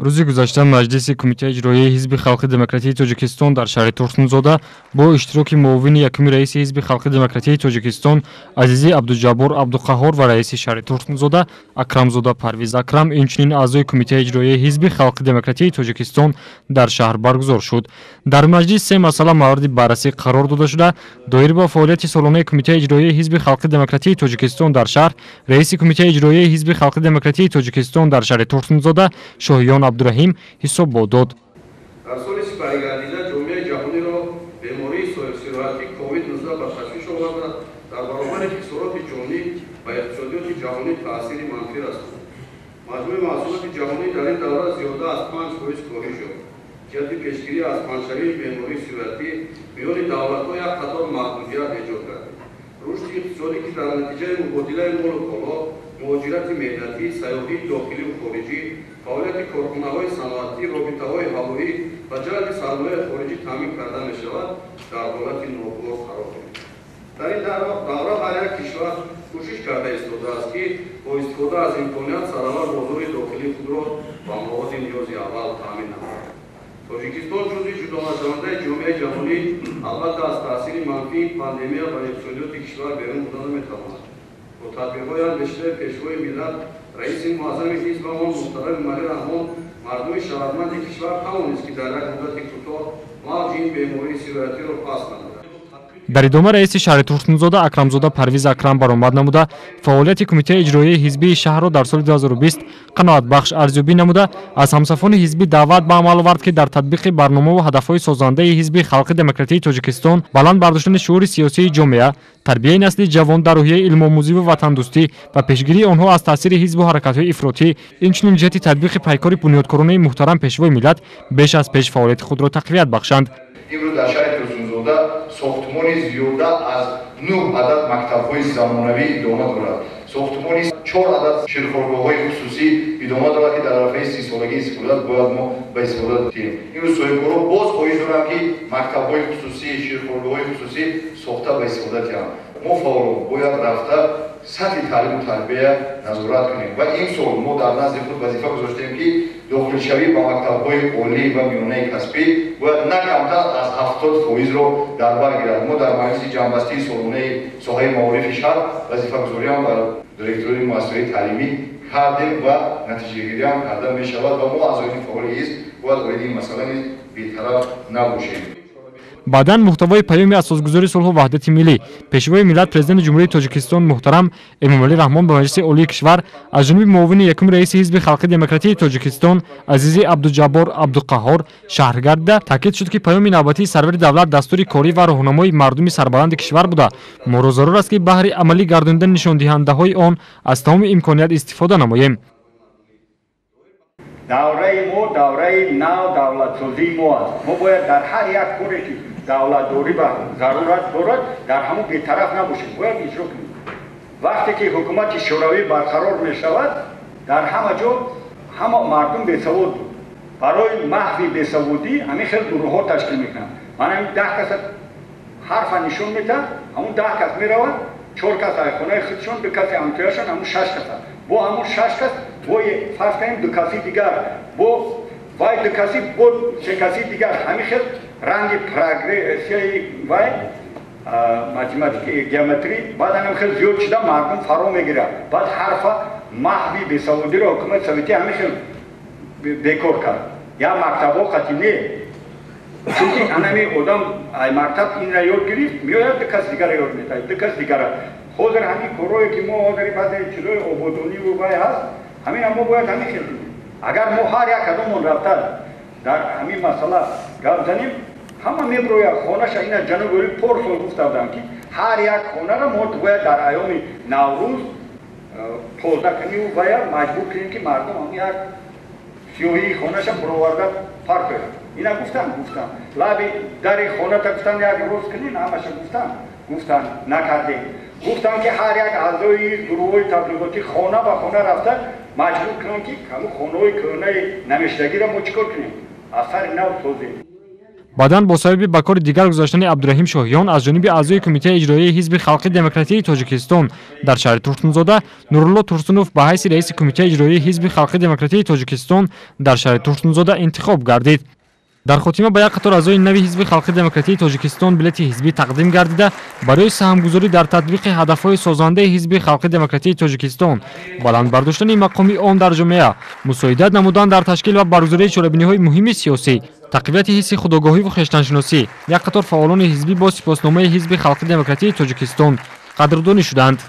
рӯзи гузашта маҷлиси кумитаи иҷроияи ҳизби халқи демократии тоҷикистон дар шаҳри Турсунзода бо иштироки муовини якуми раиси ҳизби халқи демократии тоҷикистон Азизи Абдуҷаббор Абдуқаҳҳор ва раиси шаҳри Турсунзода Акрамзода Парвиз Акрам инчунин аъзои кумитаи иҷроияи ҳизби халқи демократии тоҷикистон дар шаҳр баргузор шуд. Дар маҷлис се масъала мавриди баррасӣ қарор дода шуда, доир ба фаъолияти солонаи кумитаи иҷроияи ҳизби халқи демократии тоҷикистон дар шаҳр раиси кумитаи иҷроияи ҳизби халқи демократии тоҷикистон дар шаҳри Турсунзода Шоҳиён Абдурахим ҳисобот дод. дар соли сипаргардида ҷомеаи ҷаҳониро бемории соҳибсироатӣ COVID-19 ба ташвиш оварда дар баробари хисороти ҷонӣ ва иқтисодиёти ҷаҳонӣ таъсири манфӣ расонд. маҷмӯи маҳсулоти ҷаҳонӣ дар ин давра зиёда аз 5% коҳиш ёфт. ҷиҳати пешгирӣ аз панҷшавии бемории сироатӣ миёни давлатҳо як қатор маҳдудият эҷод гардид. рушди иқтисодӣ ки дар натиҷаи мубодилаи молу коло, муҳоҷирати меҳнатӣ, сайёҳии дохиливу хориҷӣ, фаъолияти корхонаҳои саноатӣ, робитаҳои ҳавоӣ ва ҷалби сармояи хориҷӣ таъмин карда мешавад, дар ҳолати ногувор қарор гирифт. дар ин давра ҳар як кишвар кӯшиш карда истодааст ки бо истифода аз имконият саравар бозори дохилии худро ба маводи ниёзи аввал таъмин намояд. тоҷикистон ҷузъи ҷудонашавандаи ҷомеаи ҷаҳонӣ албатта аз таъсири манфии пандемия ба иқтисодиёти кишвар берун буда наметавонад. бо тадбирҳои андешидаи пешвои миллат раиси муаззами ҳизбамон муҳтарами Эмомалӣ Раҳмон мардуми шаҳрванди кишвар тавонист ки дар як муддати кӯтоҳ мавҷи ин бемории сироатиро паст намудад. дар идома раиси шаҳри Турсунзода Акрамзода Парвиз Акрам баромад намуда, фаъолияти кумитаи иҷроияи ҳизбии шаҳрро дар соли 2020 қаноатбахш арзёбӣ намуда, аз ҳамсафони ҳизбӣ даъват ба амал овард ки дар татбиқи барномаву ҳадафҳои созандаи ҳизби халқи демократии Тоҷикистон баланд бардоштани шуури сиёсии ҷомеа, тарбияи насли ҷавон дар роҳияи илмомӯзиву ватандӯстӣ ва пешгирии онҳо аз таъсири ҳизбу ҳаракатҳои ифротӣ, инчунин ҷиҳати татбиқи пайкори бунёдкоронаи муҳтарам пешвои миллат беш аз пеш фаъолияти худро тақвият бахшанд. имрӯз дар шаҳри Турсунзода сохтмони зиёда аз 9 адад мактабҳои замонавӣ идома дорад. сохтмони 4 адад ширхоргоҳҳои хусусӣ идома дорад ки дар арафаи 30 солаги истифода бояд мо ба истифода додем. имрӯз соҳибкорҳо боз хоҳиш доранд ки мактабҳои хусусӣ, ширхоргоҳҳои хусусӣ сохта ба истифода диҳанд. мо фаъолон бояд рафта сатҳи таълиму тарбия назорат кунем ва ин сол мо дар назди худ вазифа гузоштем ки дохилшавӣ ба мактабҳои олӣ ва миёнаи касбӣ бояд на камтар аз 70%-ро дар бар гирад. мо дар маҷлиси ҷамъбастии солонаи соҳаи маорифи шаҳр вазифагузориам бар директори муассисаҳои таълимӣ кардем ва натиҷагириам карда мешавад ва мо аъзоёни фаъоли ҳизб бояд оиди ин масъала низ бетараф набошем. баъдан муҳтавои паёми асосгузори сулҳу ваҳдати миллӣ пешвои миллат президенти ҷумҳурии Тоҷикистон муҳтарам Эмомалӣ Раҳмон ба Маҷлиси олии кишвар аз ҷониби муовини якуми раиси ҳизби халқи демократии Тоҷикистон Азизи Абдуҷаббор Абдуқаҳҳор шаҳр гардида таъкид шуд ки паёми навбатии сарвари давлат дастури корӣ ва роҳнамои мардуми сарбаланди кишвар буда, моро зарур аст ки баҳри амалӣ гардонидани нишондиҳандаҳои он аз тамоми имконият истифода намоем. давраи мо давраи нав давлатсозии мо аст. мо бояд дар ҳар як коре ки давлатдорӣ ба зарурат дорад дар ҳамон бетараф набошем, бояд иҷро кунем. вақте ки ҳукумати шӯравӣ барқарор мешавад, дар ҳама ҷо ҳама мардум бесавод буд. барои маҳви бесаводӣ ҳамин хел гурӯҳҳо ташкил мекунанд. ман ҳамин 10 каса ҳарфа нишон медиҳам, ҳамон 10 кас меравад, 4 кас аз хонаи худшон, 2 каси ҳамкояшон, ҳамон 6 кас аст. бо ҳамон 6 кас бо фарз кунем 2 каси дигар, бо вай 2 каси бо 3 каси дигар, ҳамин хел ранги прогрессияи вай математика геометрӣ баъд ҳамин хел зиёд шуда мардум фаро мегирад. баъд ҳарфа маҳви бесаводиро ҳукумати советӣ ҳамин хел бекор кард. як мактабҳо қатъи не, чунки анами одам ай мактаб инра ёд гирифт, меояд 2 кас дигара ёд метаҳад, 2 кас дигара. ҳозир ҳамин корое ки мо ҳозири баъзе чизои ободониву вай ҳаст, ҳамин мо бояд ҳамин хел дидем. агар мо ҳар як кадомон рафта дар ҳамин масъала гап занем, ҳама меброяд хонаша. ина ҷаноби оли порсол гуфта буданд ки ҳар як хонара мо бояд дар айёми наврӯз тоза куниву вая маҷбур кунем ки мардум ҳам як сиёҳии хонаша бароварда пар кунад. ина гуфтан лаби дари хоната гуфтан як роз кунин, ҳамаша гуфтан накардем. гуфтан ки ҳар як аъзои гурӯҳҳои таблиғотӣ хона ба хона рафта маҷбур кунанд ки ҳамун хонаҳои кӯҳнаи намештагиро мо чӣ кор кунем, аз сари нав созем. баъдан бо сабаби ба кори дигар гузаштани Абдурраҳим Шоҳиён аз ҷониби аъзои Кумитаи иҷроияи Ҳизби Халқи Демократияи Тоҷикистон дар шаҳри Турсунзода Нурулло Турсунов ба ҳайси раиси Кумитаи иҷроияи Ҳизби Халқи Демократияи Тоҷикистон дар шаҳри Турсунзода интихоб гардид. дар хотима ба як қатор аъзои нави Ҳизби Халқи Демократияи Тоҷикистон билети ҳизбӣ тақдим гардида барои саҳмгузорӣ дар татбиқи ҳадафҳои созандаи Ҳизби Халқи Демократияи Тоҷикистон, баландбардоштани мақоми он дар ҷомеа, мусоидат намудан дар ташкил ва баргузории чорабиниҳои муҳими сиёсӣ, тақвияти ҳисси худогоҳиву хештаншиносӣ, як қатор фаъолони ҳизбӣ бо сипосномаи Ҳизби Халқи Демократияи Тоҷикистон қадрдонӣ шуданд.